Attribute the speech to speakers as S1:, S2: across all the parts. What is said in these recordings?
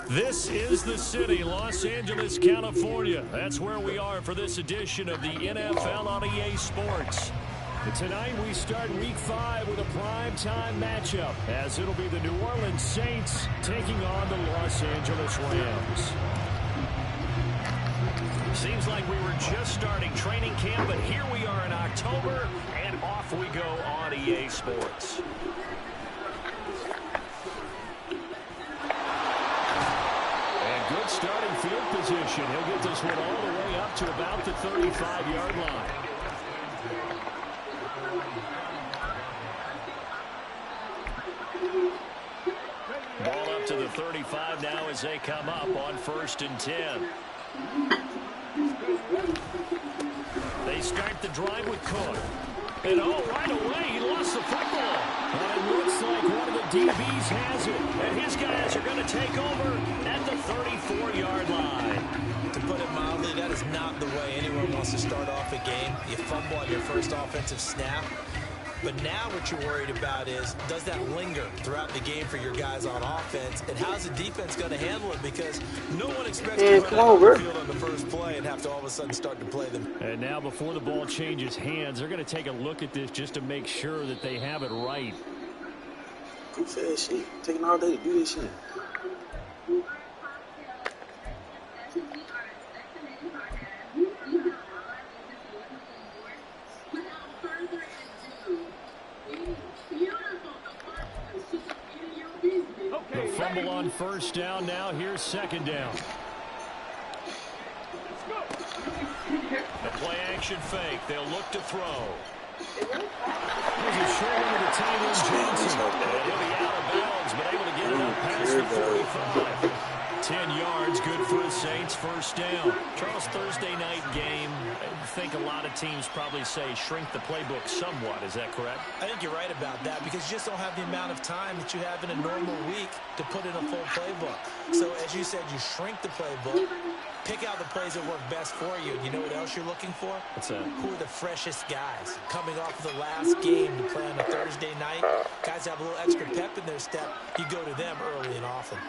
S1: This is the city, Los Angeles, California. That's where we are for this edition of the NFL on EA Sports. And tonight we start Week 5 with a primetime matchup, as it'll be the New Orleans Saints taking on the Los Angeles Rams. Seems like we were just starting training camp, but here we are in October, and off we go on EA Sports. Good starting field position. He'll get this one all the way up to about the 35-yard line. Ball up to the 35 now as they come up on 1st and 10. They start the drive with Cook. And right away, he lost the football. And it looks like one of the DBs has it. And his guys are going to take over at the 34-yard line.
S2: To put it mildly, that is not the way anyone wants to start off a game. You fumble on your first offensive snap. But now what you're worried about is, does that linger throughout the game for your guys on offense? And how's the defense going to handle it? Because no one expects to run out of the field on the first play and have to all of a sudden start to play them.
S1: And now before the ball changes hands, they're going to take a look at this just to make sure that they have it right.
S3: Good fast shit. Taking all day to do this shit.
S1: Fumble on 1st down now. Here's 2nd down. The play action fake. They'll look to throw. There's a short one to the tight end, Johnson. And he'll be out of bounds, but able to get it up past the 45. 10 yards, good for the Saints, 1st down. Charles, Thursday night game, I think a lot of teams probably say shrink the playbook somewhat. Is that correct?
S2: I think you're right about that because you just don't have the amount of time that you have in a normal week to put in a full playbook. So, as you said, you shrink the playbook, pick out the plays that work best for you. And you know what else you're looking for?
S1: What's that?
S2: Who are the freshest guys coming off of the last game to play on a Thursday night? Guys have a little extra pep in their step. You go to them early and often.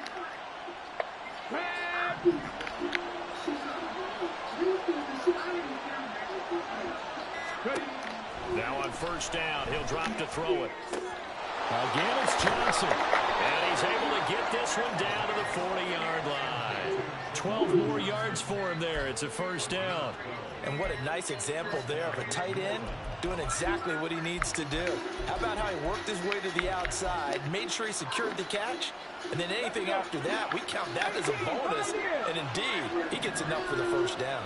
S1: Now on 1st down, he'll drop to throw it. Again, it's Johnson. And he's able to get this one down to the 40-yard line. 12 more yards for him there. It's a 1st down.
S2: And what a nice example there of a tight end doing exactly what he needs to do. How about how he worked his way to the outside, made sure he secured the catch, and then anything after that, we count that as a bonus. And indeed, he gets enough for the 1st down.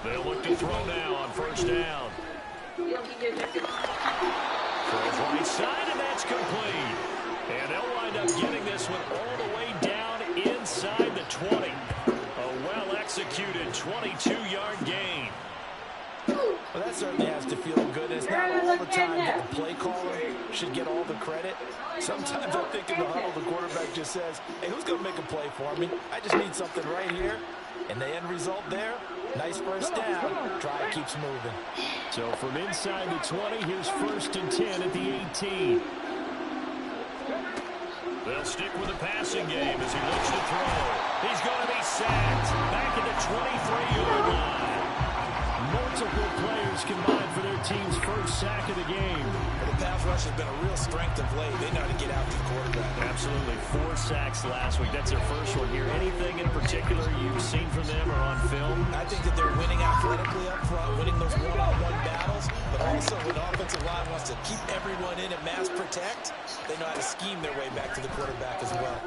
S1: They'll look to throw now on 1st down. Throws right side, and that's complete. And they'll wind up getting this one all the way down inside the 20. A well-executed 22-yard gain.
S2: Well, that certainly has to feel good. It's not all the time that the play caller should get all the credit. Sometimes I think in the huddle, the quarterback just says, hey, who's going to make a play for me? I just need something right here. And the end result there, nice 1st down. Drive keeps moving.
S1: So from inside the 20, here's 1st and 10 at the 18. They'll stick with the passing game as he looks to throw. He's going to be sacked back at the 23-yard line. Multiple players combined for their team's 1st sack of the game.
S2: Well, the pass rush has been a real strength of late. They know how to get after the quarterback.
S1: Absolutely. 4 sacks last week. That's their 1st one here. Anything in particular you've seen from them or on film?
S2: I think that they're winning athletically up front, winning those one-on-one battles, but also when the offensive line wants to keep everyone in and mass protect, they know how to scheme their way back to the quarterback as well.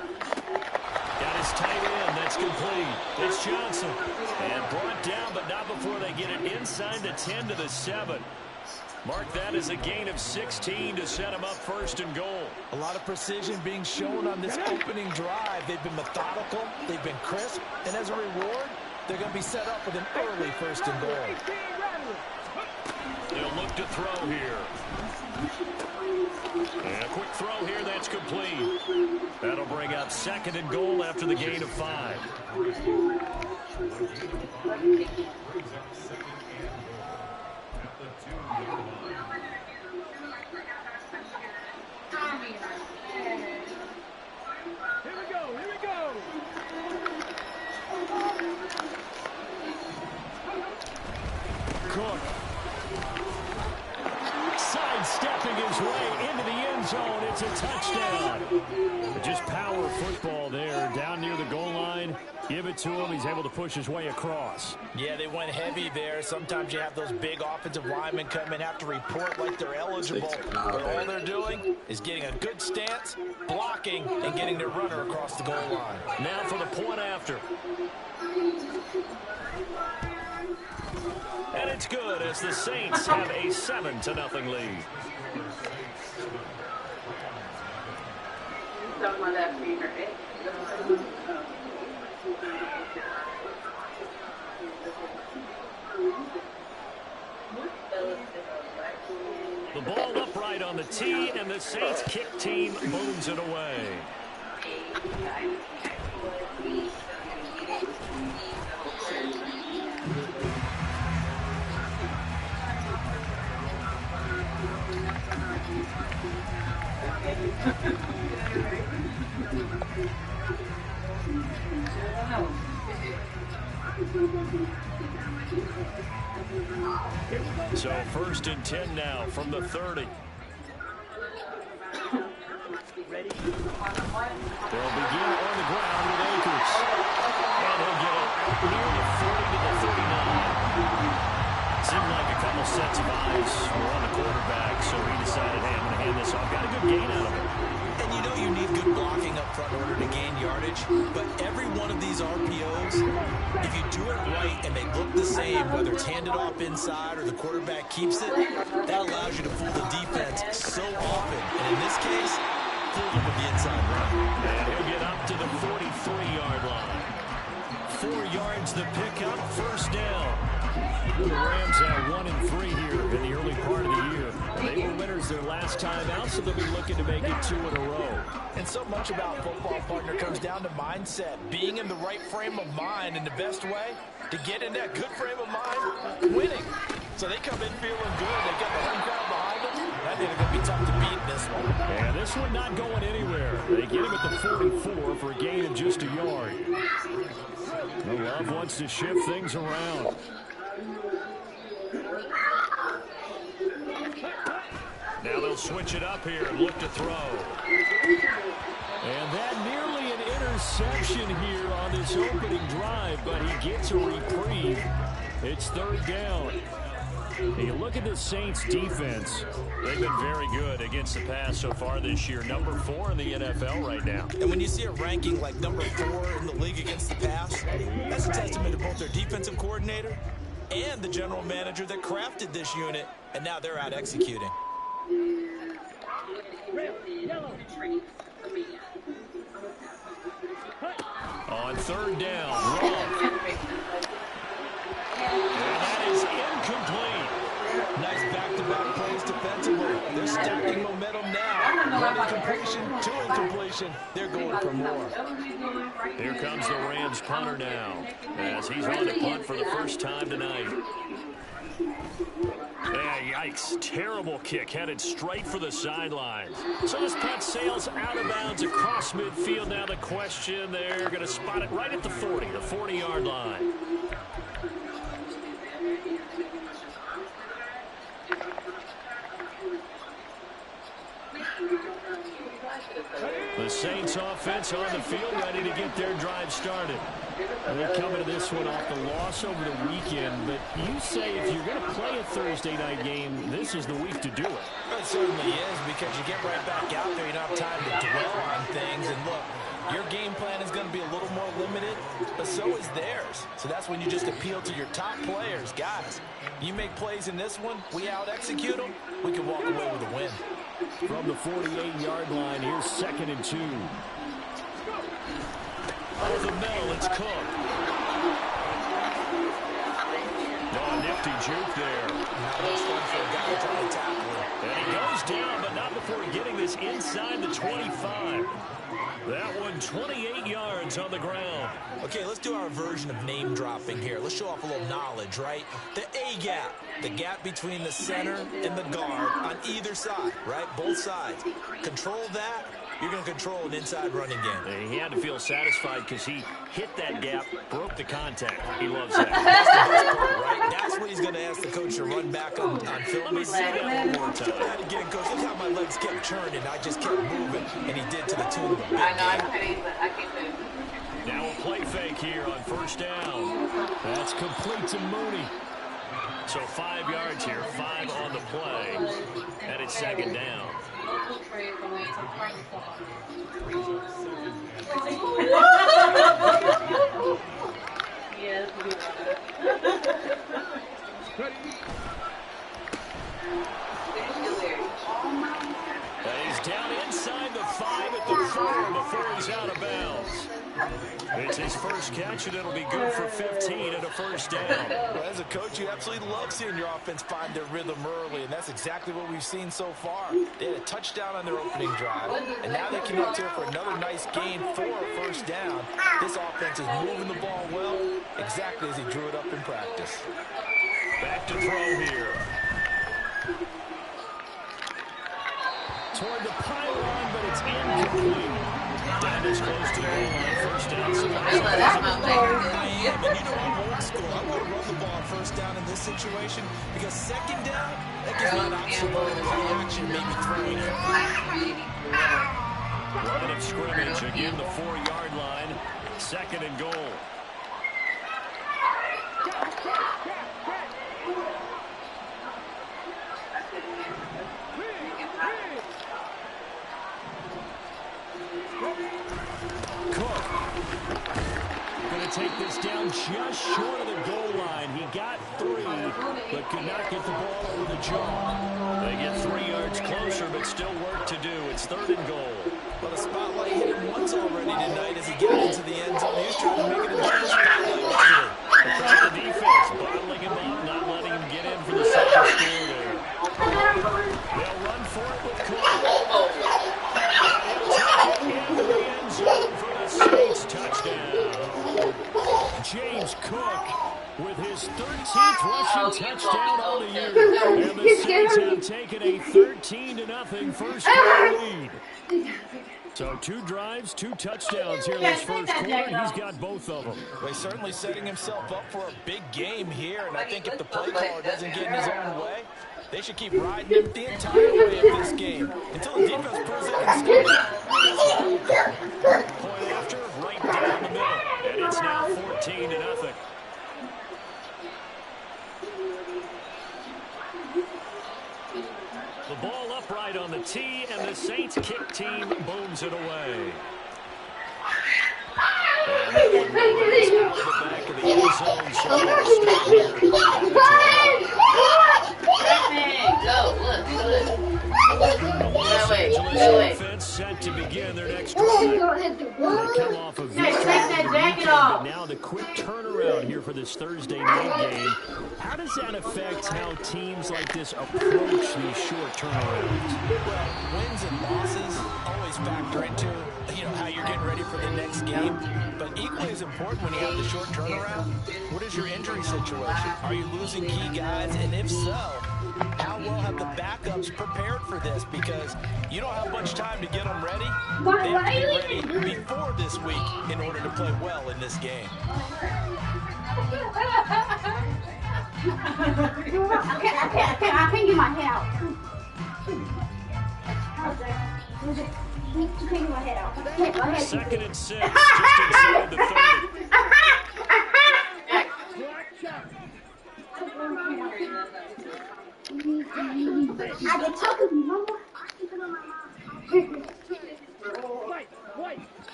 S1: Got his tight end. That's complete. It's Johnson. And brought down, but not before they get it inside the 10 to the 7. Mark that as a gain of 16 to set him up 1st and goal.
S2: A lot of precision being shown on this opening drive. They've been methodical. They've been crisp. And as a reward, they're going to be set up with an early 1st and goal.
S1: They'll look to throw here. And a quick throw here, that's complete. That'll bring up 2nd and goal after the gain of 5. Cook. Sidestepping his way into the end zone. It's a touchdown. Just power football there. Down near the goal line. Give it to him. He's able to push his way across.
S2: Yeah, they went heavy there. Sometimes you have those big offensive linemen come and have to report like they're eligible. But all they're doing is getting a good stance, blocking, and getting their runner across the goal line.
S1: Now for the point after. And it's good as the Saints have a 7-0 lead. The ball upright on the tee, and the Saints kick team moves it away. So 1st and 10 now from the 30. They'll begin on the ground with Akers. And he'll get it near the 40 to the 39. Seemed like a couple sets of eyes were on the quarterback, so he decided, hey, I'm going to hand this off. Got a good gain out of it.
S2: And you know you need good blocking up front in order to gain yardage, but every one of these RPOs, if you do it right and they look the same, whether it's handed off inside or the quarterback keeps it, that allows you to fool the defense so often. And in this case, fool them with the inside run.
S1: And he'll get up to the 43-yard line. 4 yards the pickup, 1st down. The Rams have 1 and 3 here in the early part of the year. They were winners their last time out, so they'll be looking to make it 2 in a row.
S2: And so much about football, partner, comes down to mindset. Being in the right frame of mind, and the best way to get in that good frame of mind, winning. So they come in feeling good. They got the home crowd behind them. I think it's going to be tough to beat in this one.
S1: And this one not going anywhere. They get him at the 44 for a gain of just a yard. The Love wants to shift things around. Now they'll switch it up here and look to throw. And that nearly an interception here on this opening drive, but he gets a reprieve. It's 3rd down. And you look at the Saints defense. They've been very good against the pass so far this year. Number 4 in the NFL right now.
S2: And when you see a ranking like number 4 in the league against the pass, that's a testament to both their defensive coordinator and the general manager that crafted this unit, and now they're out executing.
S1: On 3rd down, Love. And that is incomplete.
S2: Nice back-to-back plays defensively. They're stacking momentum now. One incompletion, 2 incompletion. They're going for more.
S1: Here comes the Rams punter now, as he's on to punt for the first time tonight. Yikes. Terrible kick headed straight for the sidelines. So this punt sails out of bounds across midfield. Now the question, they're going to spot it right at the 40, the 40-yard line. The Saints offense on the field ready to get their drive started. They're coming to this one off the loss over the weekend, but you say if you're going to play a Thursday night game, this is the week to do it.
S2: It certainly is, because you get right back out there. You don't have time to dwell on things. And look, your game plan is going to be a little more limited, but so is theirs. So that's when you just appeal to your top players. Guys, you make plays in this one, we out-execute them, we can walk away with a win.
S1: From the 48-yard line, here's 2nd and 2. Over the middle, it's Cook. No, nifty juke there.
S2: Now that's fun for a guy trying to tackle him.
S1: And he goes down, but not before getting this inside the 25. That one 28 yards on the ground.
S2: Okay, let's do our version of name dropping here. Let's show off a little knowledge, right? The A gap, the gap between the center and the guard on either side, right? Both sides. Control that, you're going to control an inside running game.
S1: He had to feel satisfied because he hit that gap, broke the contact. He loves that.
S2: That's the best part, right? That's what he's going to ask the coach to run back on film.
S1: Let me see that one more time.
S2: Try that again, coach. Look how my legs kept churning. I just kept moving, and he did to the tune of a big game.
S4: I can't do it.
S1: Now a play fake here on first down. That's complete to Mooney. So 5 yards here, 5 on the play, and it's second down.
S4: Yes.
S1: And he's down inside the 5 at the 4 before he's out of bounds. It's his first catch, and it'll be good for 15 and a first down.
S2: Well, as a coach, you absolutely love seeing your offense find their rhythm early, and that's exactly what we've seen so far. They had a touchdown on their opening drive, and now they connect here for another nice gain for a first down. This offense is moving the ball well, exactly as he drew it up in practice.
S1: Back to throw here. Toward the pylon, but it's incomplete. That is close to the goal line. First down.
S2: I am, and you know I'm old school. I'm going to run the ball first down in this situation because second down, that gives me an option for play action, maybe throwing it.
S1: Line of scrimmage, again the 4-yard line. Second and goal. Cook going to take this down just short of the goal line. He got 3, but could not get the ball over the jaw. They get 3 yards closer, but still work to do. It's third and goal.
S2: Well, the spotlight hit him once already tonight as he got into the end zone. He was trying to make it a double spotlight, wasn't he?
S1: Across the defense, bottling him up, not letting him get in for the second score there. They'll run for it with Cook. Into the end zone for the Saints touchdown. James Cook with his 13th rushing touchdown on the year. And the Saints have taken a 13-0 first quarter lead. So 2 drives, 2 touchdowns here in this first quarter, and he's got both of them.
S2: Well, he's certainly setting himself up for a big game here, and I think if the play caller doesn't get in his own way, they should keep riding him the entire way of this game until the defense proves they can stop.
S1: Point after, right down the middle, and it's now 14-0. The ball upright on the tee, and the Saints kick team booms it away. And that one runs out the back of the end zone, so we'll start here. The Los Angeles offense set to begin their next drive. They come off a victory over the weekend, but now the quick turnaround here for this Thursday night game. How does that affect how teams like this approach these short turnarounds?
S2: Well, wins and losses always factor into, how you're getting ready for the next game. But equally as important when you have the short turnaround, what is your injury situation? Are you losing key guys? And if so, how well have the backups prepared for this? Because you don't have much time to get them ready. They have to be ready before this week in order to play well in this game.
S5: I can't get my head out. Take my head out.
S1: Second and 6, just inside the 30.
S5: I can talk to you, Mama.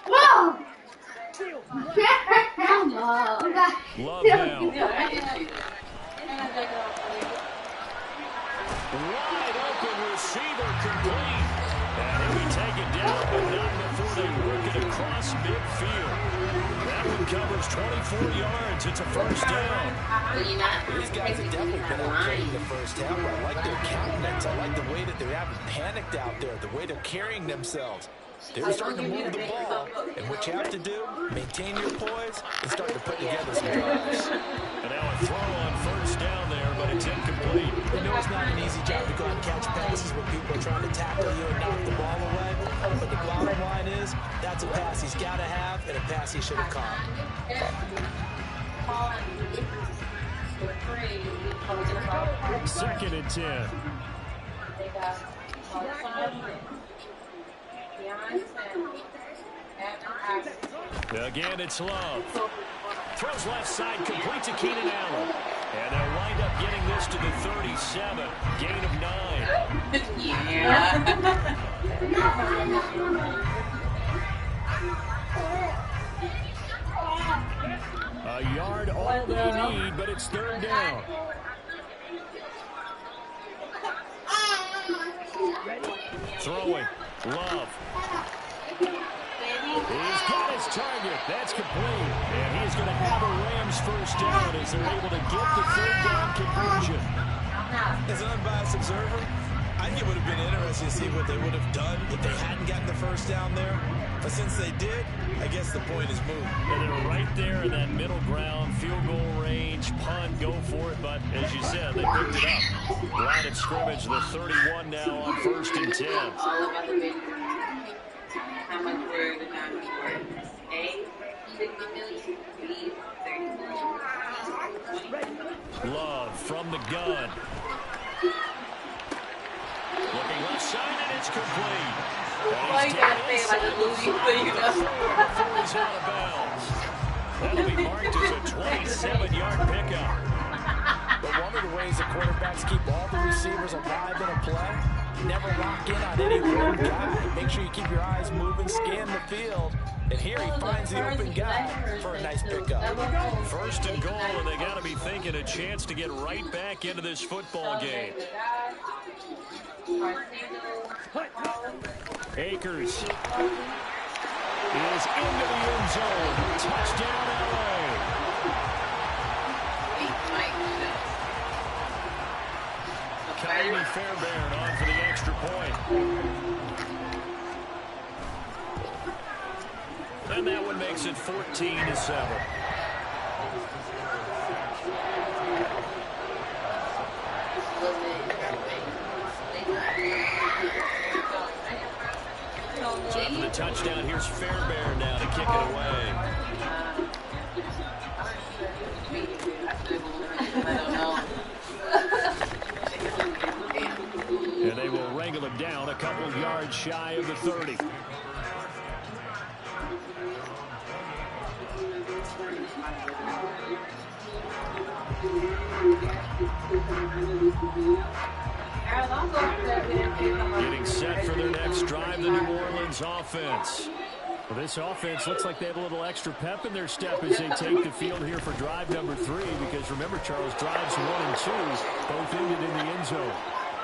S5: Whoa!
S1: Love now. Wide open receiver complete. And we take it down, but not before they work it across midfield. That would covers 24 yards. It's a first down.
S2: These guys have definitely been okay in the first half. I like their countenance. I like the way that they haven't panicked out there, the way they're carrying themselves. They're starting to move the ball, and what you have to do, maintain your poise and start to put together some drives.
S1: And now a throw on first down there, but it's incomplete.
S2: You know it's not an easy job to go out and catch passes when people are trying to tackle you and knock the ball away. But the bottom line is, that's a pass he's got to have and a pass he should have caught.
S1: Second and 10. Again, it's Love. Throws left side, complete to Keenan Allen. And they'll wind up getting this to the 37. Gain of 9. A yard all they need, but it's third down. Throwing. Love. He's got his target. That's complete. And he's going to have a Rams first down as they're able to get the third down conversion.
S2: As an unbiased observer, I think it would have been interesting to see what they would have done if they hadn't gotten the first down there. But since they did, I guess the point is moved.
S1: And they're right there in that middle ground, field goal range, punt, go for it. But as you said, they picked it up. Line of scrimmage, the 31 now on first and 10.
S4: How much were the diamonds worth? A, 60 million. B, 30 million.
S1: Love from the gun. Looking left side, and it's complete.
S4: Why you gotta say it like a movie, but you know?
S1: Before he's out of bounds. That'll be marked as a 27-yard pickup.
S2: But one of the ways the quarterbacks keep all the receivers alive in a play, never lock in on any one guy. Make sure you keep your eyes moving, scan the field. And here he finds the open guy for a nice pickup.
S1: First and goal, and they got to be thinking a chance to get right back into this football game. Akers is into the end zone. Touchdown, LA. Kylie Fairbairn on for the extra point. And that one makes it 14-7. So after the touchdown, here's Fairbairn now to kick it away. And they will wrangle it down a couple yards shy of the 30. Getting set for their next drive, the New Orleans offense. Well, this offense looks like they have a little extra pep in their step as they take the field here for drive number 3, because remember, Charles, drives 1 and 2 both ended in the end zone.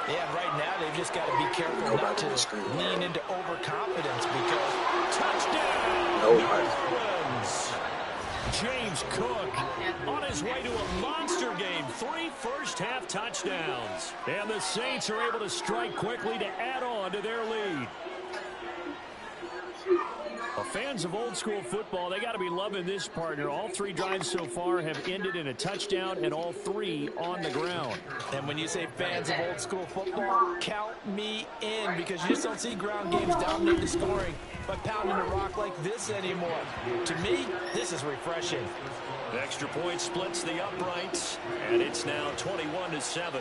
S2: Yeah, right now they've just got to be careful not to lean into overconfidence because touchdown! New Orleans.
S1: James Cook on his way to a monster game. 3 first-half touchdowns. And the Saints are able to strike quickly to add on to their lead. Well, fans of old-school football, they got to be loving this partner. All 3 drives so far have ended in a touchdown, and all 3 on the ground.
S2: And when you say fans of old-school football, count me in, because you just don't see ground games dominate the scoring by pounding a rock like this anymore. To me, this is refreshing.
S1: The extra point splits the uprights, and it's now 21-7.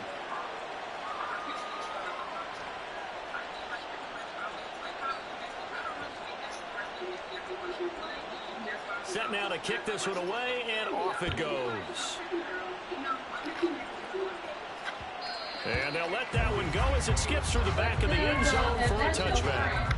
S1: Set now to kick this one away, and off it goes. And they'll let that one go as it skips through the back of the end zone for a touchback.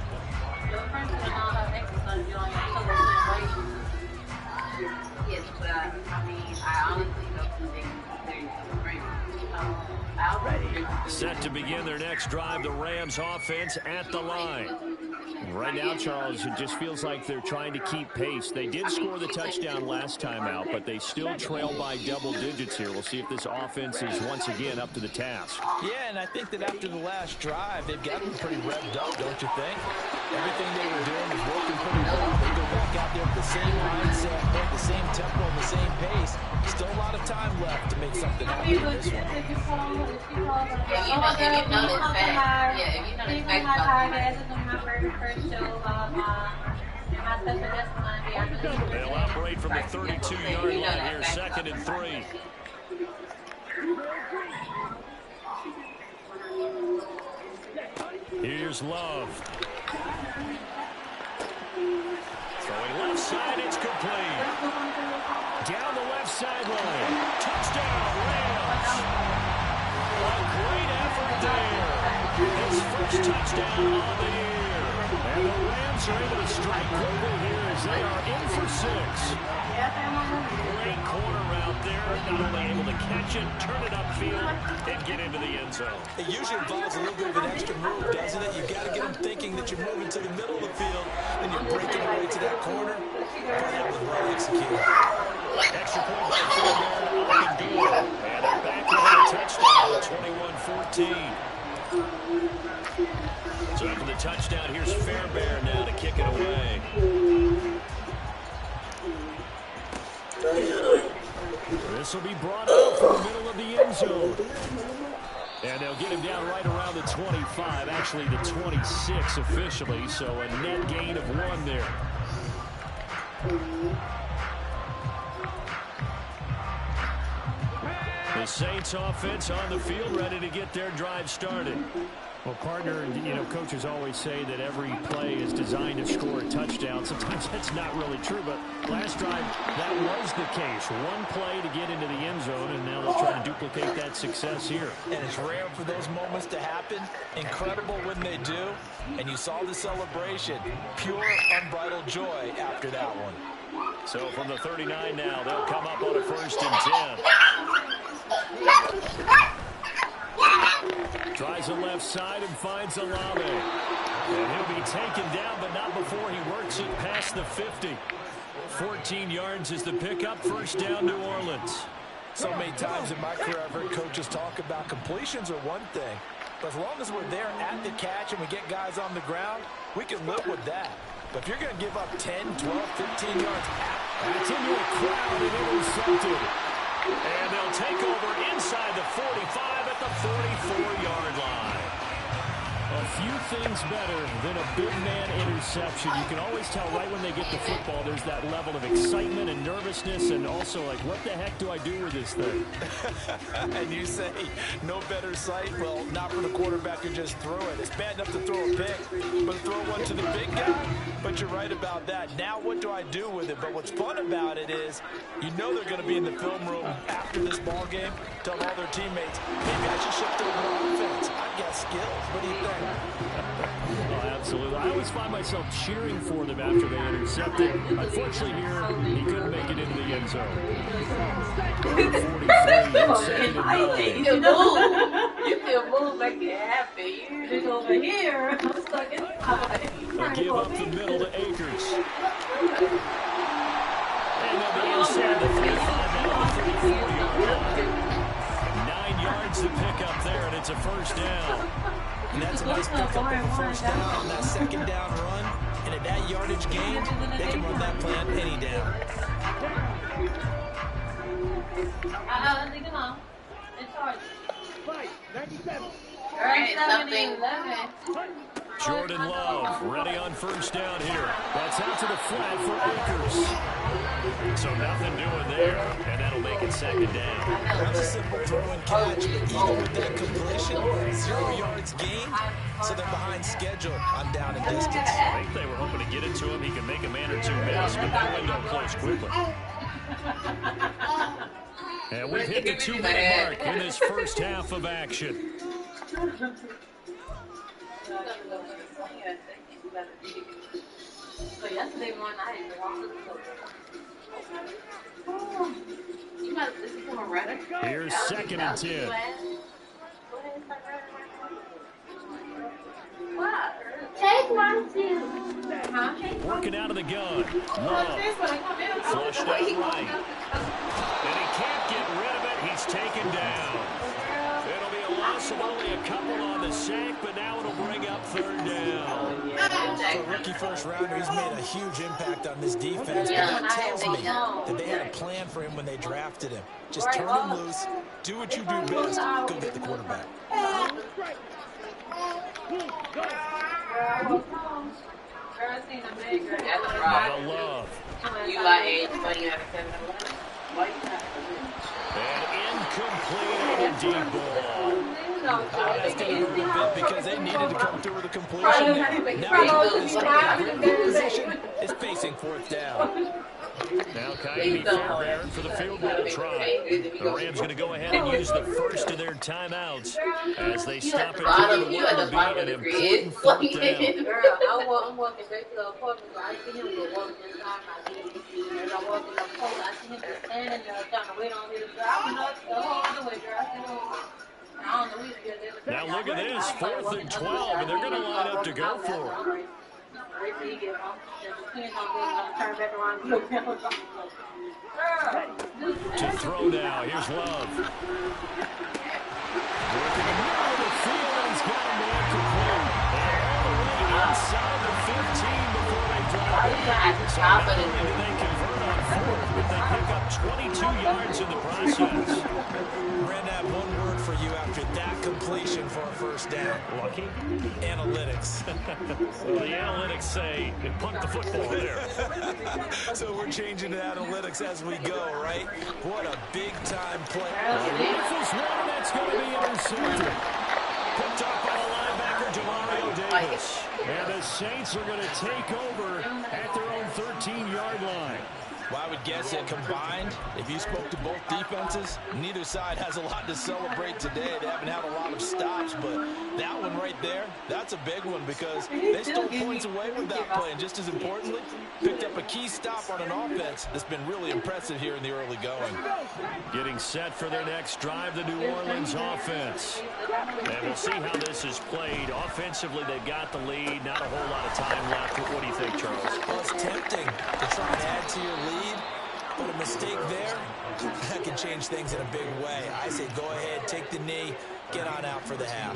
S1: Set to begin their next drive, the Rams offense at the line. Right now, Charles, it just feels like they're trying to keep pace. They did score the touchdown last time out, but they still trail by double digits here. We'll see if this offense is once again up to the task.
S2: Yeah, and I think that after the last drive, they've got them pretty revved up, don't you think? Everything they were doing was working pretty well. They go back out there with the same mindset, the same tempo, and the same pace. Still a lot of time left to make something happen in this one.
S4: Yeah, if you know this fact. Yeah, if you know this fact.
S1: They'll operate from the 32-yard line here, 2nd and 3. Here's Love. Throwing left side, it's complete. Down the left sideline. Touchdown, Rams. A great effort there. His first touchdown on the year. And the Rams are able to strike quickly here as they are in for 6. Great corner out there. Not only able to catch it, turn it upfield, and get into the end zone.
S2: It usually involves a little bit of an extra move, doesn't it? You've got to get them thinking that you're moving to the middle of the field, and you're breaking away to that corner. But that was well executed.
S1: Extra point by Fairbairn, up and good. And they're back with a touchdown, 21-14. So after the touchdown, here's Fairbairn now to kick it away. This will be brought out from the middle of the end zone. And they'll get him down right around the 25, actually the 26 officially, so a net gain of 1 there. The Saints offense on the field, ready to get their drive started. Well, partner, you know, coaches always say that every play is designed to score a touchdown. Sometimes that's not really true, but last drive, that was the case. 1 play to get into the end zone, and now they'll try to duplicate that success here.
S2: And it's rare for those moments to happen. Incredible when they do. And you saw the celebration. Pure, unbridled joy after that one.
S1: So from the 39 now, they'll come up on a 1st and 10. Tries the left side and finds Olave. And he'll be taken down, but not before he works it past the 50. 14 yards is the pickup. 1st down, New Orleans.
S2: So many times in my career, I've heard coaches talk about completions are one thing. But as long as we're there at the catch and we get guys on the ground, we can live with that. But if you're going to give up 10, 12, 15 yards,
S1: that's into a crowd and intercepted. And they'll take over inside the 45 at the 44-yard line. A few things better than a big man interception. You can always tell right when they get the football, there's that level of excitement and nervousness, and also like, what the heck do I do with this thing?
S2: And you say, no better sight? Well, not for the quarterback who just threw it. It's bad enough to throw a pick, but throw one to the big guy? But you're right about that. Now what do I do with it? But what's fun about it is, you know they're going to be in the film room after this ball game, tell all their teammates, maybe I should shift over to offense. I've got skills. What do you think?
S1: Oh, absolutely. I always find myself cheering for them after they intercepted. Unfortunately here, he couldn't make it into the end zone. 43,
S4: You feel moved like you're happy. You're just over here. I'm stuck inside.
S1: They'll give up the middle to Akers. And they'll be inside the 35 now to the 34-yard line. 9 yards to pick up there, and it's a 1st down.
S2: And that's a nice pickup of a 1st down on that 2nd down run. And at that yardage gain, they can run that play on any down.
S4: All right, something.
S1: Jordan Love ready on 1st down here. That's out to the flat for Akers. So nothing doing there, and that'll make it 2nd down.
S2: That's a simple throw and catch, but even with that completion, 0 yards gained, so they're behind schedule on down and distance.
S1: I think they were hoping to get it to him. He can make a man or two miss, but that window closed quickly. And we've hit the 2-minute mark in this 1st half of action.
S4: So yesterday morning, I didn't walk to the You must listen to him right.
S1: Here's 2nd and 10.
S5: Take my shoes.
S1: Working out of the gun. Love. Flushed out right. And he can't get rid of it. He's taken down. It'll be a loss of only a couple on the sack, but now it'll bring up third down.
S2: For a rookie first rounder, he's made a huge impact on this defense. But that tells me that they had a plan for him when they drafted him. Just turn him loose, do what you do best, go get the quarterback.
S1: Now Love.
S4: You like 8, 20 out of 7.
S1: And incomplete on a deep ball.
S2: That's going to hurt a bit because they needed to come through with a completion. Now this position is facing fourth down.
S1: Now Kyrie Fairbairn for the field goal try. The Rams going to go ahead and use the first of their timeouts as they stop it for what will be an important fourth down.
S4: I'm walking back to the apartment. I see him go walk this time. As I walk in the court, I see him just standing there trying to wait on his drive. The whole other way driving.
S1: Now look at this, 4th and 12, and they're going to line up to go for it. To throw now, here's Love. Working the middle of the field, and he's got him to incomplete. And all the way inside the 15 before they drop it. So not only did they convert on 4th, but they pick up 22 yards in the process.
S2: Brandon, I have one word for you after that completion for a first down.
S1: Lucky?
S2: Analytics.
S1: Well, the analytics say they punt the football there.
S2: So we're changing to analytics as we go, right? What a big-time play.
S1: This is one that's going to be intercepted. Picked up by the linebacker, Demario Davis. And the Saints are going to take over at their own 13-yard line.
S2: Well, I would guess that combined, if you spoke to both defenses, neither side has a lot to celebrate today. They haven't had a lot of stops, but that one right there, that's a big one because they stole points away with that play. And just as importantly, picked up a key stop on an offense that's been really impressive here in the early going.
S1: Getting set for their next drive, the New Orleans offense. And we'll see how this is played. Offensively, they've got the lead. Not a whole lot of time left. What do you think, Charles?
S2: Well, it's tempting to try and add to your lead. But a mistake there, that can change things in a big way. I say go ahead, take the knee, get on out for the half.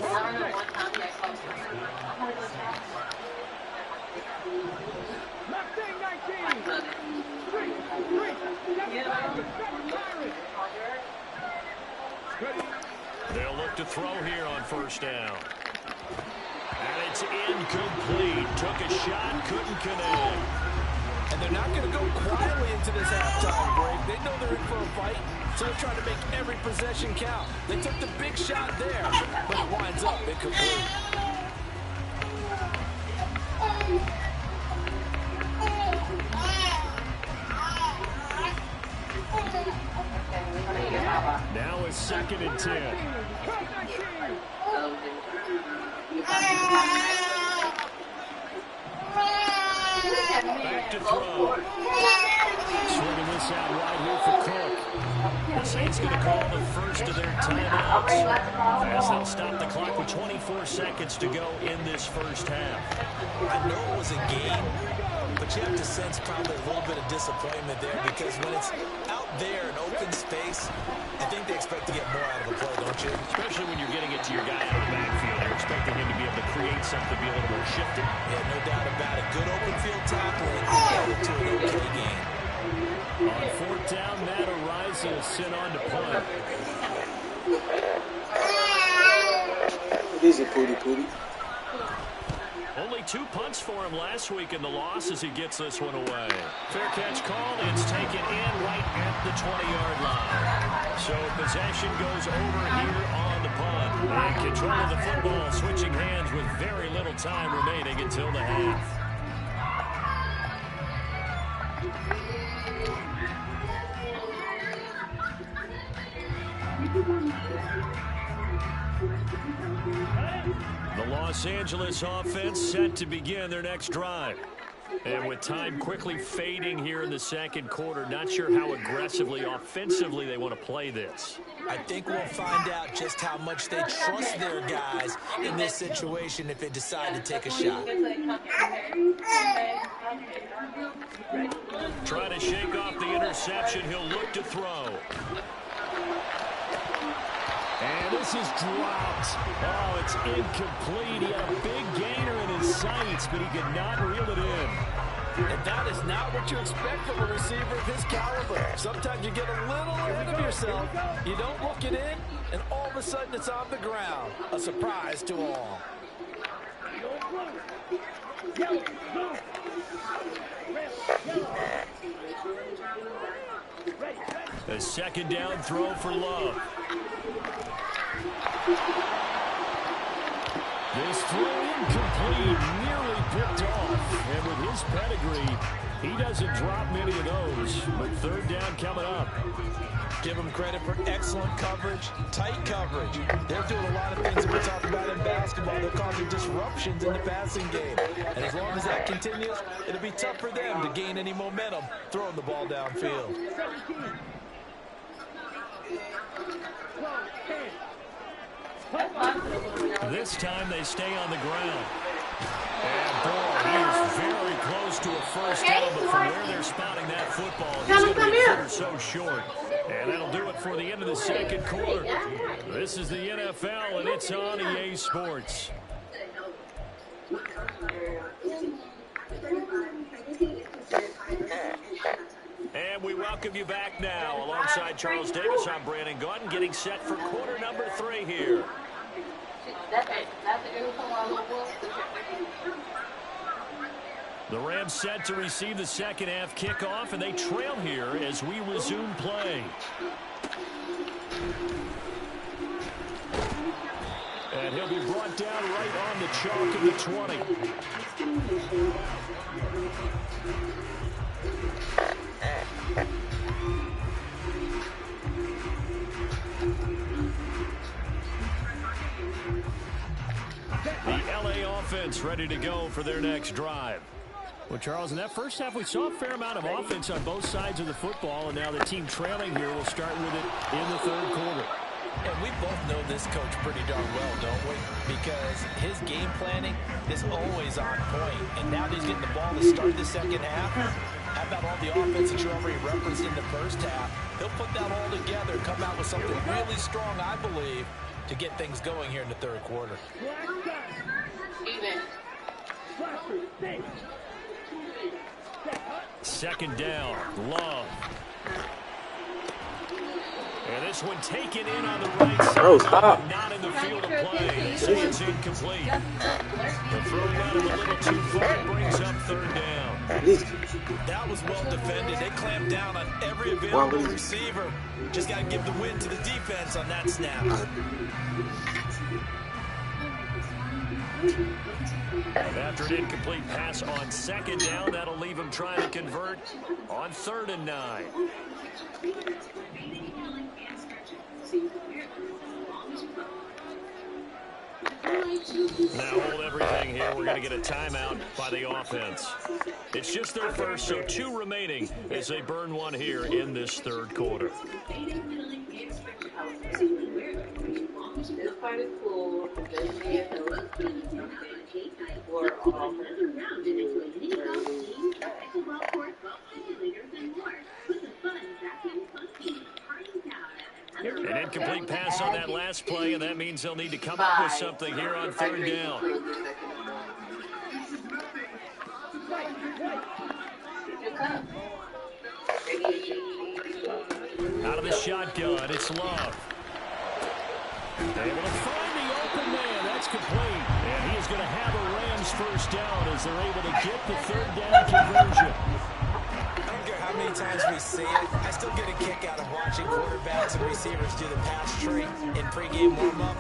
S1: They'll look to throw here on first down. And it's incomplete. Took a shot, couldn't connect.
S2: And they're not going to go quietly into this halftime break. They know they're in for a fight, so they're trying to make every possession count. They took the big shot there, but it winds up incomplete.
S1: Now it's 2nd and 10. Back to throw. Swinging this out right here for Cook. The Saints going to call the first of their timeouts as they'll stop the clock with 24 seconds to go in this first half.
S2: I know it was a game, but you have to sense probably a little bit of disappointment there because when it's out there in open space, I think they expect to get more out of the play, don't you?
S1: Especially when you're getting it to your guy out of the backfield. You're expecting him to be able to create something, be a little more shifted.
S2: Yeah, no doubt about it. Good open field tackling added to an okay game.
S1: On 4th down, Matt Araiza is sent on to punt.
S3: What is it, Pooty?
S1: Only 2 punts for him last week in the loss as he gets this one away. Fair catch called. It's taken in right at the 20-yard line. So possession goes over here on the punt. And control of the football, switching hands with very little time remaining until the half. The Los Angeles offense set to begin their next drive. And with time quickly fading here in the second quarter, not sure how aggressively, offensively they want to play this.
S2: I think we'll find out just how much they trust their guys in this situation if they decide to take a shot.
S1: Trying to shake off the interception. He'll look to throw. And this is dropped. Oh, it's incomplete. He had a big gainer in his sights, but he could not reel it in.
S6: And that is not what you expect from a receiver of his caliber. Sometimes you get a little ahead of yourself. You don't look it in, and all of a sudden it's on the ground. A surprise to all.
S1: A second down throw for Love. This throw incomplete, nearly picked off. And with his pedigree, he doesn't drop many of those. But third down coming up.
S2: Give them credit for excellent coverage, tight coverage. They're doing a lot of things that we talk about in basketball. They're causing disruptions in the passing game. And as long as that continues, it'll be tough for them to gain any momentum throwing the ball downfield.
S1: This time they stay on the ground. And boy, he is very close to a first down, but from where they're spotting that football, he's going to be a foot or so short. And that'll do it for the end of the second quarter. This is the NFL, and it's on EA Sports. And we welcome you back now. Alongside Charles Davis, I'm Brandon Gordon, getting set for quarter number 3 here. The Rams set to receive the second half kickoff, and they trail here as we resume play. And he'll be brought down right on the chalk of the 20. The LA offense ready to go for their next drive. Well, Charles, in that first half, we saw a fair amount of offense on both sides of the football, and now the team trailing here will start with it in the third quarter.
S2: And we both know this coach pretty darn well, don't we? Because his game planning is always on point. And now that he's getting the ball to start the second half, how about all the offense that you already referenced in the first half? He'll put that all together, come out with something really strong, I believe, to get things going here in the third quarter.
S1: Second down, Love. And this one taken in on the right side, not in the field of play. They say it's incomplete. The throw got him a little too far, brings up third down.
S2: That was well defended. They clamped down on every available receiver. Just got to give the win to the defense on that snap.
S1: And after an incomplete pass on second down, that'll leave him trying to convert on 3rd and 9. Now hold everything here. We're going to get a timeout by the offense. It's just their first, so 2 remaining as they burn one here in this third quarter.
S4: This part is cool.
S1: An incomplete pass on that last play, and that means they'll need to come up with something here on 3rd down. Out of the shotgun, it's Love. Able to find the open man. That's complete. And he is going to have a Rams first down as they're able to get the 3rd down conversion.
S2: I don't care how many times we see it. I still get a kick out of watching quarterbacks and receivers do the pass tree in pregame warm-up.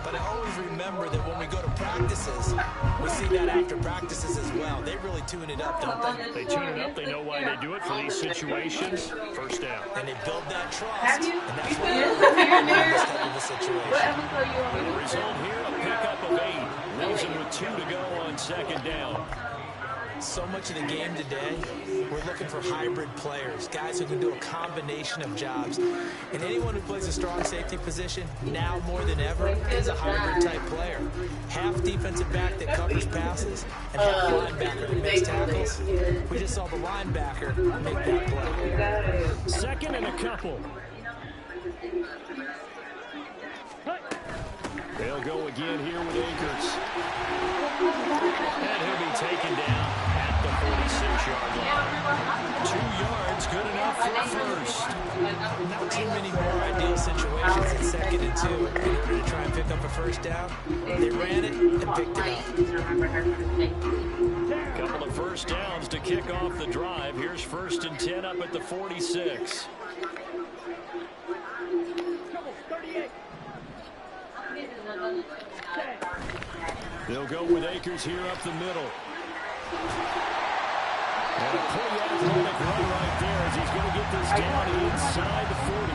S2: But I always remember that when we go to practices, we see that after practices as well. They really tune it up, don't they?
S1: They tune it up. They know why they do it for these situations. First down.
S2: And they build that trust. And that's what they're in this type of a situation.
S1: And the result here, a pickup of 8. Leaves them with 2 to go on second down.
S2: So much of the game today, we're looking for hybrid players, guys who can do a combination of jobs. And anyone who plays a strong safety position, now more than ever, is a hybrid-type player. Half defensive back that covers passes, and half linebacker that makes tackles. We just saw the linebacker make that play.
S1: Second and a couple. They'll go again here with Akers. And he'll be taken down at the 46-yard line. 2 yards, good enough for a first.
S2: Not too many more ideal situations at 2nd and 2 in order to try and pick up a first down. They ran it and picked it up.
S1: Couple of first downs to kick off the drive. Here's 1st and 10 up at the 46. They'll go with Akers here up the middle. And a pretty athletic run right there as he's going to get this down inside the 40.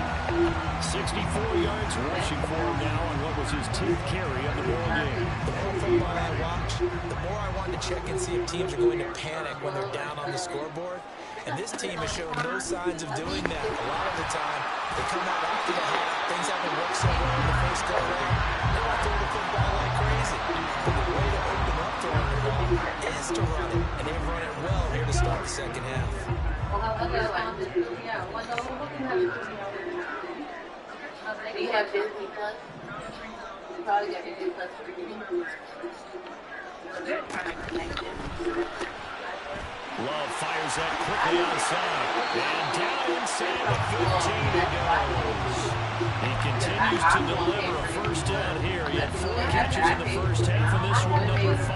S1: 64 yards rushing for him now on what was his 10th carry of the ball game.
S2: The more football I watch, the more I want to check and see if teams are going to panic when they're down on the scoreboard. And this team has shown no signs of doing that. A lot of the time, they come out after the half. Things haven't worked so well in the first go-around. They want to throw the football like crazy. But the way to open up throwing the ball is to run it. And they've run it well here to start the second half.
S4: Do you have Disney Plus? You probably got Disney Plus for you.
S1: Love fires that quickly outside. And down inside the 15 it goes. He continues to deliver a first down here. He had 4 catches in the first half, and this one number 5.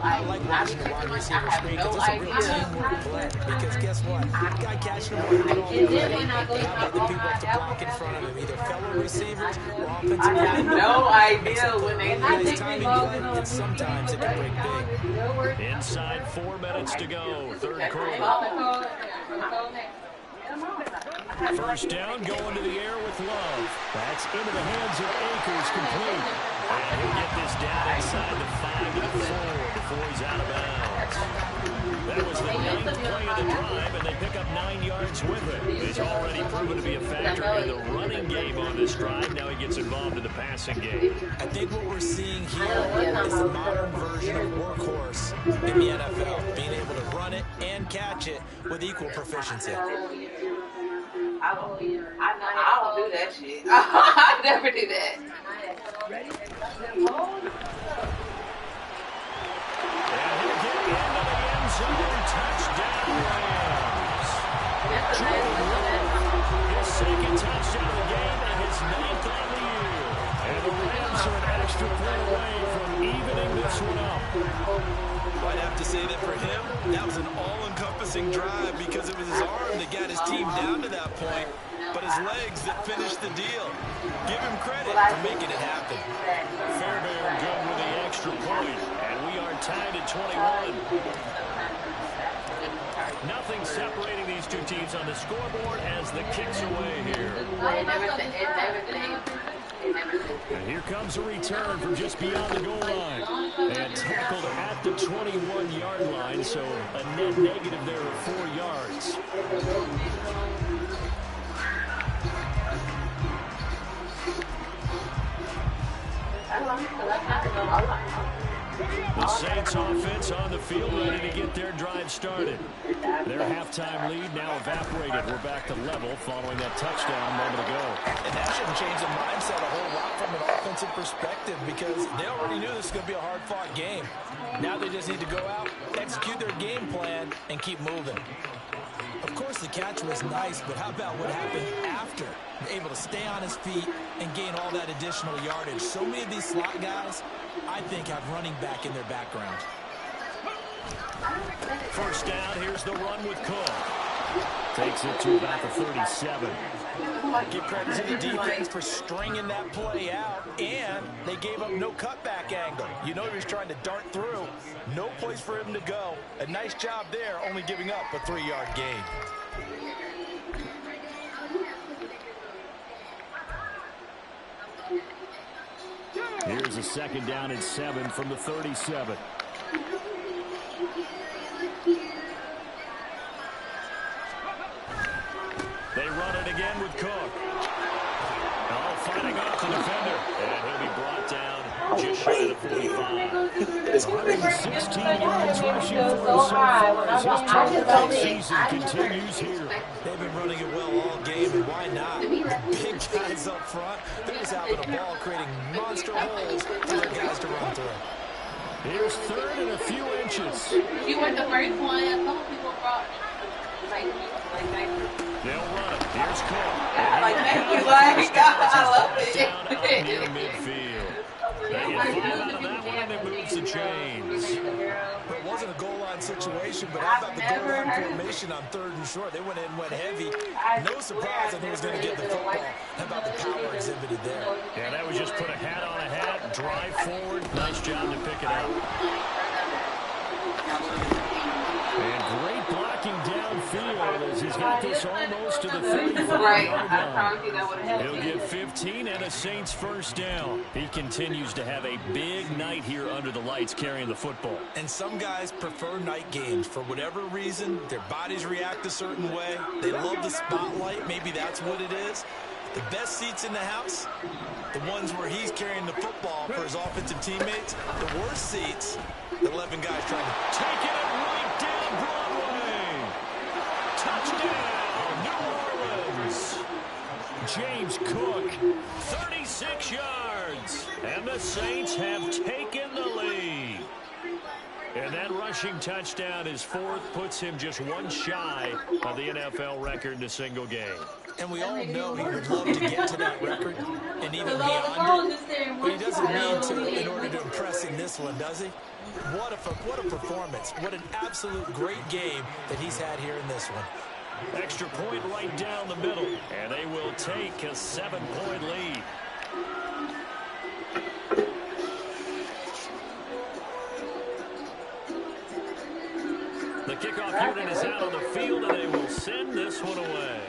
S2: I like watching the wide receiver screen because it's a real teamwork play. Because guess what? Guy catching the ball already. Now the people have to block in front of him, either fellow receivers or offensive
S7: I have no idea when they
S2: nice timing play, and sometimes it can break big.
S1: Inside 4 minutes to go, third quarter. First down, going to the air with Love. That's into the hands of Akers, complete. And he'll get this down inside the 5 to the 4 before he's out of bounds. That was the 9th play of the drive, and they pick up 9 yards with it. He's already proven to be a factor in the running game on this drive. Now he gets involved in the passing game.
S2: I think what we're seeing here is the modern version of workhorse in the NFL, being able to run it and catch it with equal proficiency.
S7: I don't do that shit. I never do that.
S1: And he'll get into the end zone. Touchdown, Rams. His 2nd touchdown of the game and his 9th on the year. And the Rams are an extra point away from evening this one up.
S8: I'd have to say that for him, that was an all-encompassing drive because it was his arm that got his team down to that point, but his legs that finished the deal. Give him credit for making it happen.
S1: Fairbairn good with the extra point, and we are tied at 21. Nothing separating these two teams on the scoreboard as the kick's away here. And here comes a return from just beyond the goal line. And tackled at the 21-yard line, so a net negative there of 4 yards. The Saints offense on the field ready to get their drive started. Their halftime lead now evaporated. We're back to level following that touchdown a moment ago.
S2: And that shouldn't change the mindset a whole lot from an offensive perspective because they already knew this was going to be a hard-fought game. Now they just need to go out, execute their game plan, and keep moving. Of course, the catch was nice, but how about what happened after? Able to stay on his feet and gain all that additional yardage. So many of these slot guys, I think, have running back in their background.
S1: First down, here's the run with Cook. Takes it to about the 37.
S2: Give credit to the defense for stringing that play out, and they gave up no cutback angle. You know he was trying to dart through. No place for him to go. A nice job there, only giving up a 3-yard gain.
S1: Here's a 2nd down and 7 from the 37.
S3: this
S1: 116 yards rushing for him so far as his 25th season continues here.
S2: They've been running it well all game, and why not? Big guys up front, they're just having a ball, creating monster holes for their guys to run through.
S1: Here's third and a few inches.
S4: You went the first one, a couple people brought
S1: They'll run it. Here's Cook.
S7: Like, thank you, like, I love it.
S1: Down up near midfield. They get 5 out of that one, and it moves the chains.
S2: But it wasn't a goal line situation, but how about the goal line formation on 3rd and short? They went in, went heavy. No surprise that he was going to get the football. How about the power exhibited there?
S1: Yeah, that was just put a hat on a hat, drive forward. Nice job to pick it up. And great blocking downfield as he's got this almost to the 35-yard line. He'll get 15 and a Saints first down. He continues to have a big night here under the lights carrying the football.
S2: And some guys prefer night games. For whatever reason, their bodies react a certain way. They love the spotlight. Maybe that's what it is. The best seats in the house, the ones where he's carrying the football for his offensive teammates. The worst seats, the 11 guys trying to
S1: take it right down Broadway. Touchdown, New Orleans. James Cook, 36 yards. And the Saints have taken the lead. And that rushing touchdown, his 4th, puts him just one shy of the NFL record in a single game.
S2: And we all know he would love to get to that record and even beyond it. But he doesn't need to in order to impress in this one, does he? What a performance. What an absolute great game that he's had here in this one.
S1: Extra point right down the middle. And they will take a 7-point lead. The kickoff unit is out on the field, and they will send this one away.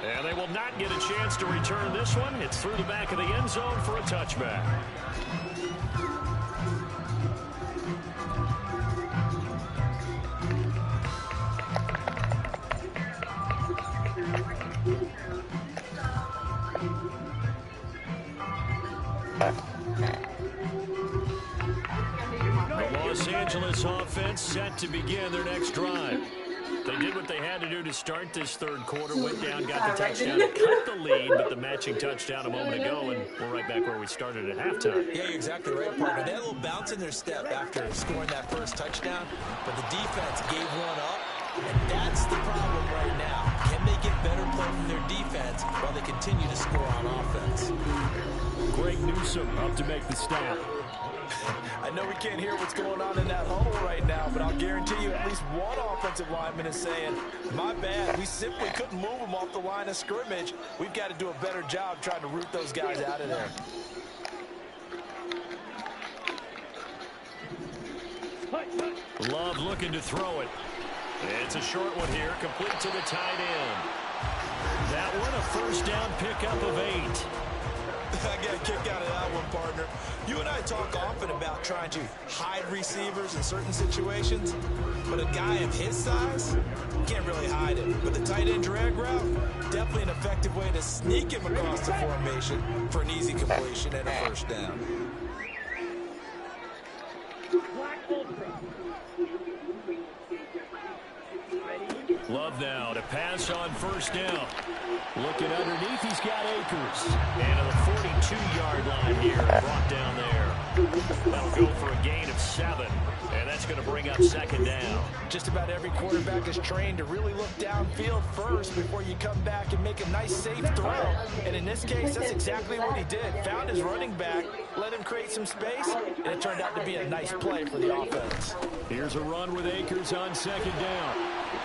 S1: And they will not get a chance to return this one. It's through the back of the end zone for a touchback. The Los Angeles offense set to begin their next drive. They did what they had to do to start this 3rd quarter, went down, got the touchdown, to cut the lead, but the matching touchdown a moment ago, and we're right back where we started at halftime.
S2: Yeah, you're exactly right, partner. They had a little bounce in their step after scoring that first touchdown, but the defense gave one up, and that's the problem right now. Can they get better play from their defense while they continue to score on offense?
S1: Greg Newsome up to make the stop.
S6: I know we can't hear what's going on in that huddle right now, but I'll guarantee you at least one offensive lineman is saying, my bad, we simply couldn't move them off the line of scrimmage. We've got to do a better job trying to root those guys out of there.
S1: Love looking to throw it. It's a short one here, complete to the tight end. That one a first down pickup of 8.
S2: I got a kick out of that one, partner. You and I talk often about trying to hide receivers in certain situations, but a guy of his size can't really hide it. But the tight end drag route, definitely an effective way to sneak him across the formation for an easy completion and a first down.
S1: Love now to pass on first down. Looking underneath, he's got Akers. And at the 42-yard line here, brought down there. That'll go for a gain of 7. And that's going to bring up second down.
S6: Just about every quarterback is trained to really look downfield first before you come back and make a nice, safe throw. And in this case, that's exactly what he did. Found his running back, let him create some space, and it turned out to be a nice play for the offense.
S1: Here's a run with Akers on second down.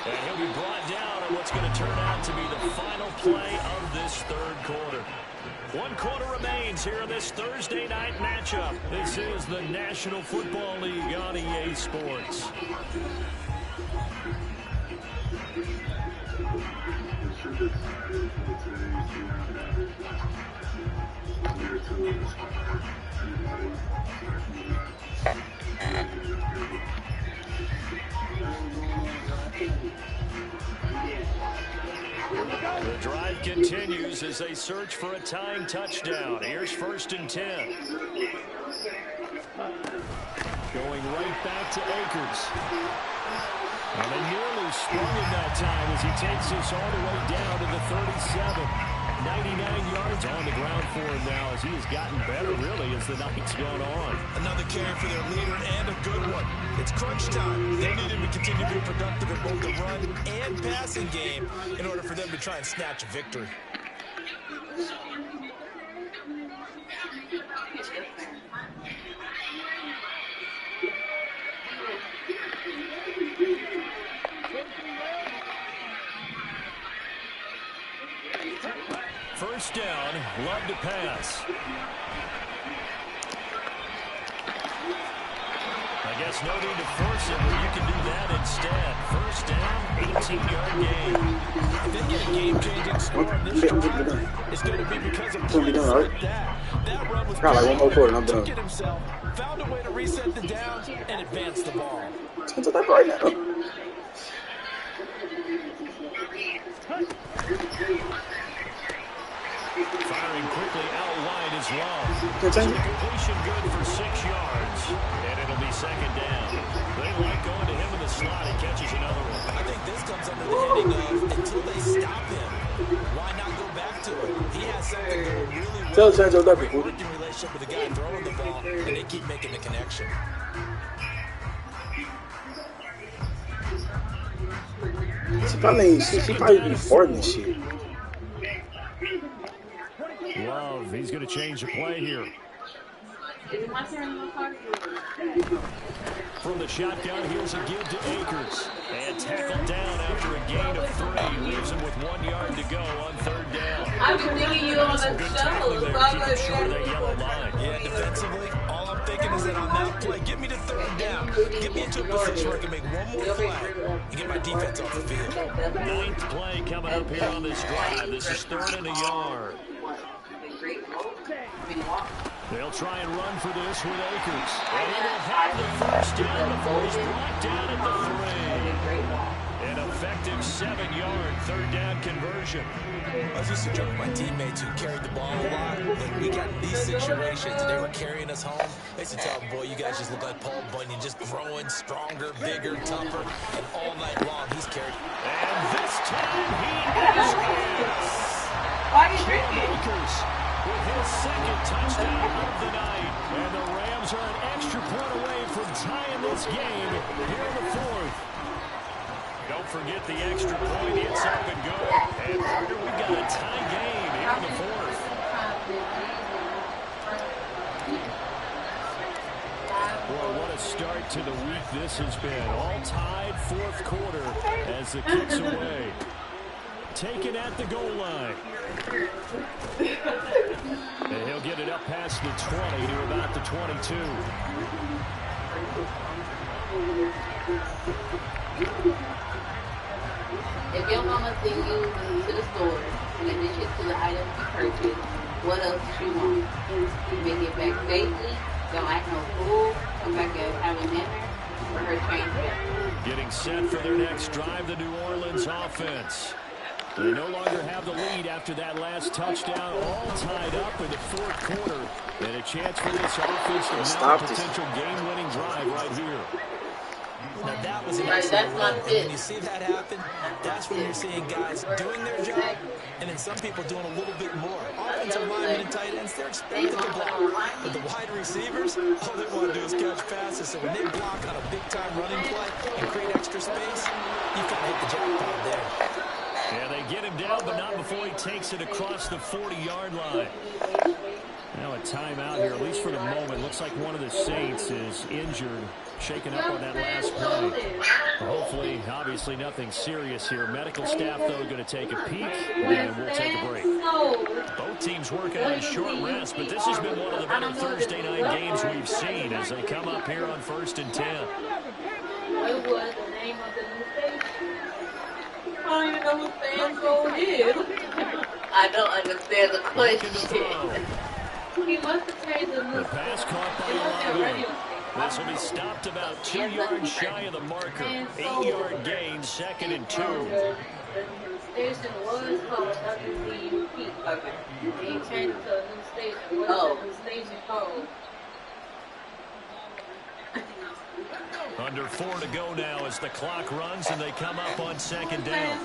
S1: And he'll be brought down on what's going to turn out to be the final play of this 3rd quarter. 1 quarter remains here in this Thursday night matchup. This is the National Football League on EA Sports. The drive continues. Steelers as they search for a tying touchdown. Here's 1st and 10. Going right back to Akers. And they nearly sprung it that time as he takes this all the way down to the 37. 99 yards on the ground for him now as he has gotten better, really, as the night's gone on.
S8: Another carry for their leader and a good one. It's crunch time. They need him to continue to be productive in both the run and passing game in order for them to try and snatch a victory.
S1: First down, Love to pass. I guess no need to force it, but you can do that instead. First down, 18-yard gain.
S6: If they get a game-changing score on this drive, it's going to be because of plays like that. That run was
S3: like one more quarter and I'm done.
S6: Took it himself, found a way to reset the down, and advance the ball.
S3: It's like right now.
S1: Firing quickly out wide is long. So the completion good for 6 yards, and it'll be 2nd down. They like going to him in the slot. He catches another one.
S2: I think this comes under the heading of until they stop him, why not go back to it? He has something going really well. Great working relationship with the guy throwing the ball, and they keep making the connection.
S3: She probably be 40 and shit.
S1: Love, he's going to change the play here. From the shotgun, here's a give to Akers. And tackled down after a gain of 3. Leaves him with 1 yard to go on 3rd down.
S7: I've been thinking you on the show.
S1: Keep short of that yellow line.
S2: Yeah, defensively, all I'm thinking is that on that play, get me to 3rd down. Get me into a position where I can make one more flag and get my defense off the field.
S1: 9th play coming up here on this drive. This is 3rd and a yard. They'll try and run for this with Akers. And he'll have the first down before he's brought down at the 3. An effective 7-yard 3rd down conversion.
S2: I was used to joke with my teammates who carried the ball a lot. When we got in these situations and they were carrying us home, I used to tell them, boy, you guys just look like Paul Bunyan, just growing stronger, bigger, tougher, and all night long he's carried.
S1: And this time he is his.
S7: Why are you drinking?
S1: Akers with his 2nd touchdown of the night. And the Rams are an extra point away from tying this game here in the 4th. Don't forget the extra point. It's up and good. And Carter, we've got a tie game here in the 4th. Boy, what a start to the week this has been. All tied 4th quarter as the kick's away. Taken at the goal line. And he'll get it up past the 20 to about the 22.
S7: If your mama send you to the store in addition to the items you purchased, what else do you want? Make it back safely, don't act no fool, come back and have a dinner, or her train trip.
S1: Getting set for their next drive, the New Orleans offense. They no longer have the lead after that last touchdown, all tied up in the 4th quarter. And a chance for this offense to mount a potential game-winning drive right here.
S2: Now that was an excellent run. And when you see that happen, that's when you're seeing guys doing their job, and then some people doing a little bit more. Offensive linemen and tight ends, they're expected to block. But the wide receivers, all they want to do is catch passes. So when they block on a big-time running play and create extra space, you can hit the jackpot there.
S1: Yeah, they get him down, but not before he takes it across the 40-yard line. Now a timeout here, at least for the moment. Looks like one of the Saints is injured, shaken up on that last play. Hopefully, obviously nothing serious here. Medical staff, though, going to take a peek, and we'll take a break. Both teams working on short rest, but this has been one of the better Thursday night games we've seen as they come up here on 1st and 10.
S4: What was the name of the new station? I don't even know who Fan Gold is.
S7: I don't understand the question.
S4: He must have changed the new.
S1: The pass caught by Olave. This will be stopped about 2 yards shy of the marker. 8-yard gain, 2nd and 2.
S4: Station was called WVP. Okay. They changed to a new station. What is the new station called?
S1: Under 4 to go now as the clock runs and they come up on 2nd down.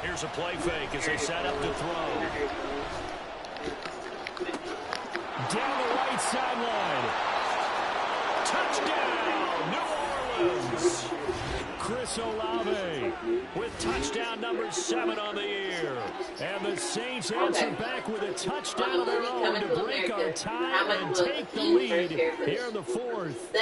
S1: Here's a play fake as they set up to throw. Down the right sideline. Touchdown, New Orleans. Chris Olave with touchdown number 7 on the year. And the Saints answer back with a touchdown of their own to break our tie and take the lead here in the 4th.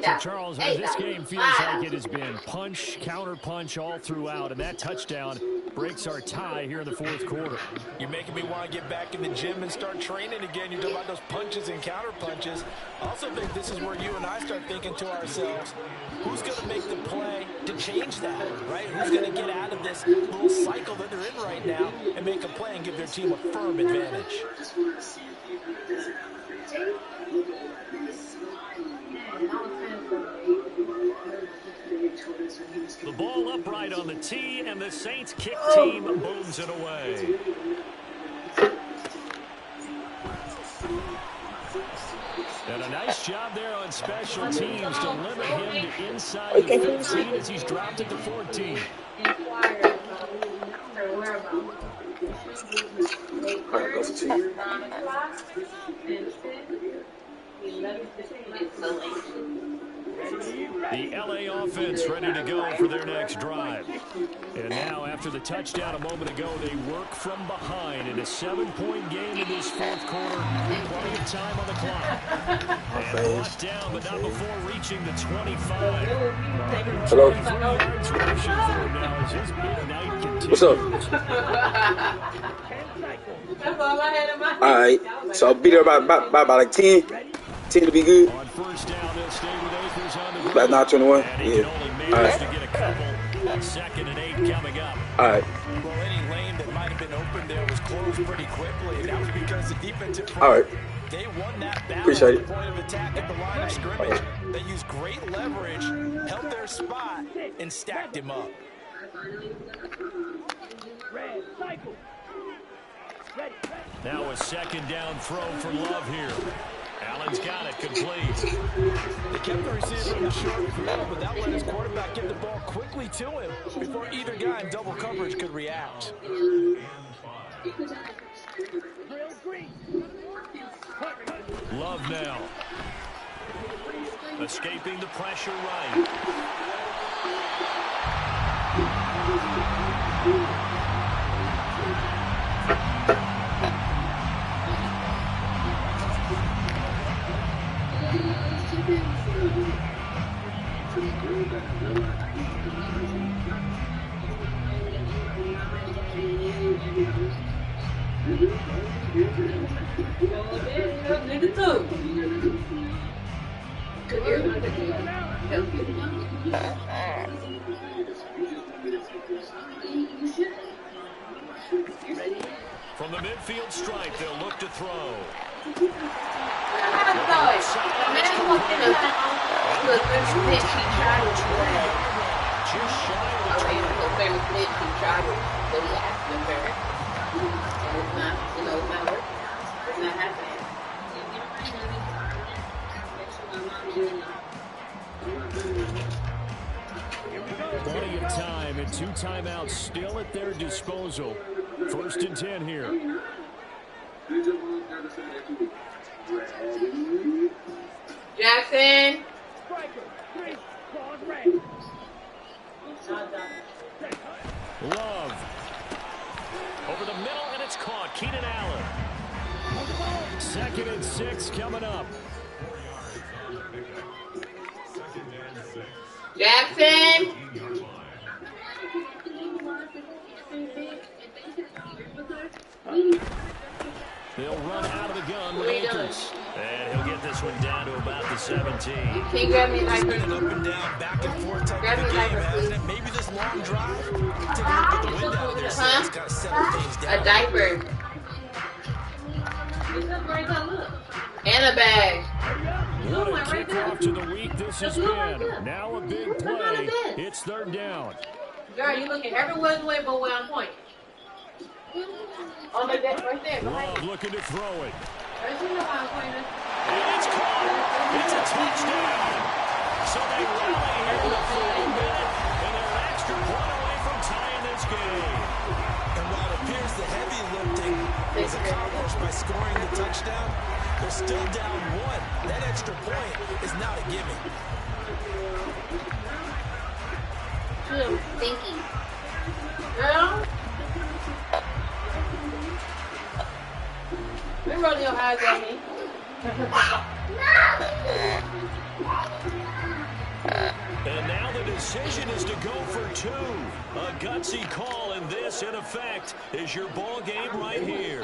S1: So, Charles, this game feels like it has been punch, counter-punch all throughout, and that touchdown breaks our tie here in the 4th quarter.
S2: You're making me want to get back in the gym and start training again. You're talking about those punches and counter-punches. I also think this is where you and I start thinking to ourselves, who's going to make the play to change that, right? Who's going to get out of this little cycle that they're in right now and make a play and give their team a firm advantage?
S1: The ball upright on the tee, and the Saints kick team booms it away. And a nice job there on special teams to limit him to inside the 15 as he's dropped it to 14. The LA offense ready to go for their next drive. And now, after the touchdown a moment ago, they work from behind in a 7-point game in this 4th quarter. Plenty of time on the clock. And brought down, but not before reaching the 25.
S3: Hello.
S1: Yards rushing for him now as his big night continues.
S3: What's up?
S4: That's all I had in my head.
S3: All right. So I'll be there by like 10. 10 to be good.
S1: On first down, they'll stay with Akers on the ground.
S3: About 9:21.
S1: And he can only manage to get a couple. 2nd and 8 coming up.
S3: All right.
S2: Well, any lane that might have been open there was closed pretty quickly, and that was because the defensive front,
S3: All right.
S2: they won that battle
S3: Appreciate
S2: at the point of attack at the line of scrimmage. They used great leverage, held their spot, and stacked him up.
S1: Now a 2nd down throw for Love here. Allen's got it complete.
S2: They kept the receiver in the short field, but that let his quarterback get the ball quickly to him before either guy in double coverage could react.
S1: Love now. Escaping the pressure right. From the midfield stripe, they'll look to throw. Plenty of time and 2 timeouts still at their disposal. 1st and 10 here.
S7: Jackson.
S1: Love. Over the middle, and it's caught. Keenan Allen. 2nd and 6 coming up.
S7: Jackson.
S1: They'll run out of the gun with Akers. And he'll get this one down to about the 17.
S7: Can you grab me like
S8: Been an up and down, back and forth type of a game, hasn't it? Maybe this long drive. Take a look at the wind out there, so it's got to settle things down.
S7: a diaper and a bag.
S1: What a kickoff to the week this has been. Now a big play. It's third down.
S7: Girl, you looking everywhere way but where I'm pointing. Oh, look, that right there.
S1: Love looking to throw it.
S7: Right there, I'm pointing.
S1: And it's caught. It's a touchdown. So they rally here in the final minute, and they're an extra point away from tying this game.
S8: And while it appears the heavy lifting was accomplished by scoring the touchdown, they're still down one. That extra point is not a gimme.
S7: Stinky. Girl. You're rolling your eyes at me.
S1: And now the decision is to go for two. A gutsy call, and this, in effect, is your ball game right here.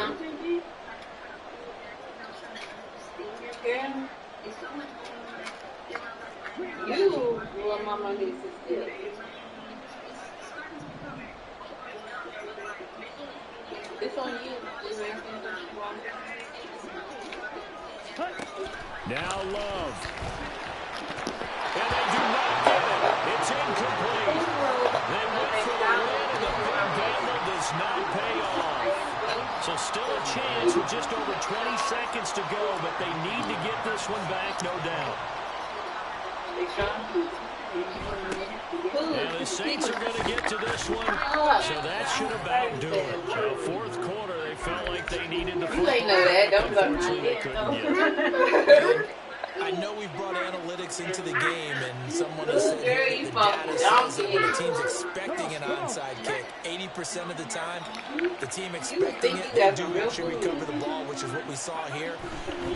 S7: You what mama needs to steal. It's on you.
S1: Now Love. And they do not get it. It's incomplete. They went for the win, and the big gamble does not pay off. So still a chance with just over 20 seconds to go, but they need to get this one back, no doubt. And the Saints are going to get to this one, so that should about do it. So fourth quarter, they felt like they needed the football.
S7: You ain't know that. Don't
S1: Unfortunately, they couldn't get it.
S8: I know we've brought analytics into the game, and someone has said here that the data says that when the team's expecting an onside kick, 80% of the time, the team expecting it, they do actually recover the ball, which is what we saw here.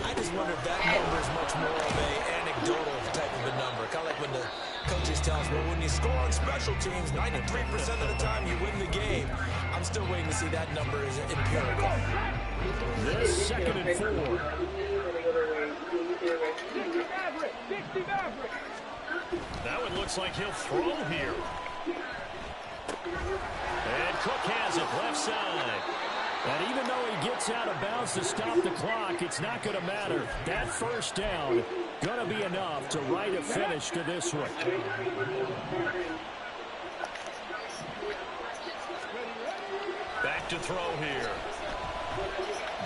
S8: I just wonder if that number is much more of an anecdotal type of a number. Kind of like when the coaches tell us, well, when you score on special teams, 93% of the time you win the game. I'm still waiting to see that number is empirical.
S1: This second and 4. That one looks like he'll throw here. And Cook has it left side. And even though he gets out of bounds to stop the clock, it's not going to matter. That first down going to be enough to write a finish to this one. Back to throw here.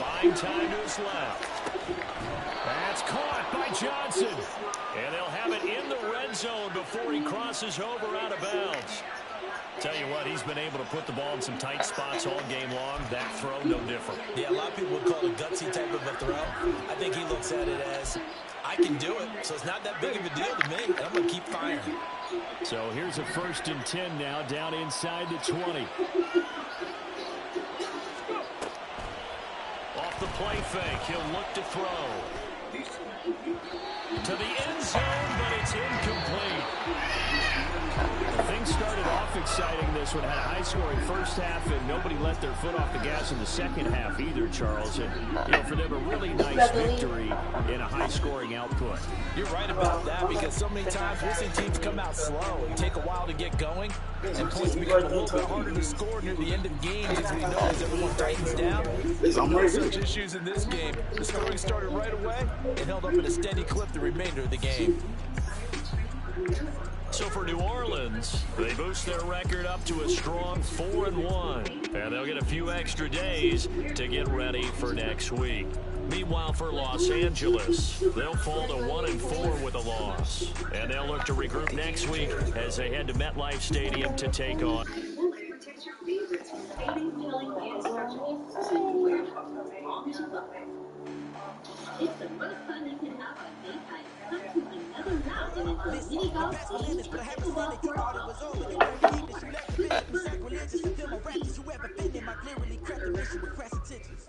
S1: Buying time to his left. That's caught by Johnson. And they'll have it in the red zone before he crosses over out of bounds. Tell you what, he's been able to put the ball in some tight spots all game long. That throw, no different.
S8: Yeah, a lot of people would call it a gutsy type of a throw. I think he looks at it as, I can do it, so it's not that big of a deal to me. I'm going to keep firing.
S1: So here's a 1st and 10 now, down inside the 20. Off the play fake, he'll look to throw. To the end zone, but it's incomplete. Things started off exciting this one. Had a high-scoring first half, and nobody let their foot off the gas in the second half either, Charles. And, for them, a really nice victory in a high-scoring output.
S6: You're right about that, because so many times we'll see teams come out slow and take a while to get going, and points become a little bit harder to score near the end of games, as we know, as everyone tightens down. No such issues in this game. The scoring started right away and held up at a steady clip the remainder of the game.
S1: So for New Orleans, they boost their record up to a strong 4-1. And they'll get a few extra days to get ready for next week. Meanwhile, for Los Angeles, they'll fall to 1-4 with a loss. And they'll look to regroup next week as they head to MetLife Stadium to take on.
S9: It's the most fun you can have on day night. Come to another round and enjoy mini golf games.
S10: But I haven't seen it. You thought it was over. You never keep it. You never been sacrilegious. Feel my rappers. Whoever been in my clearly crept the mission with crass intentions.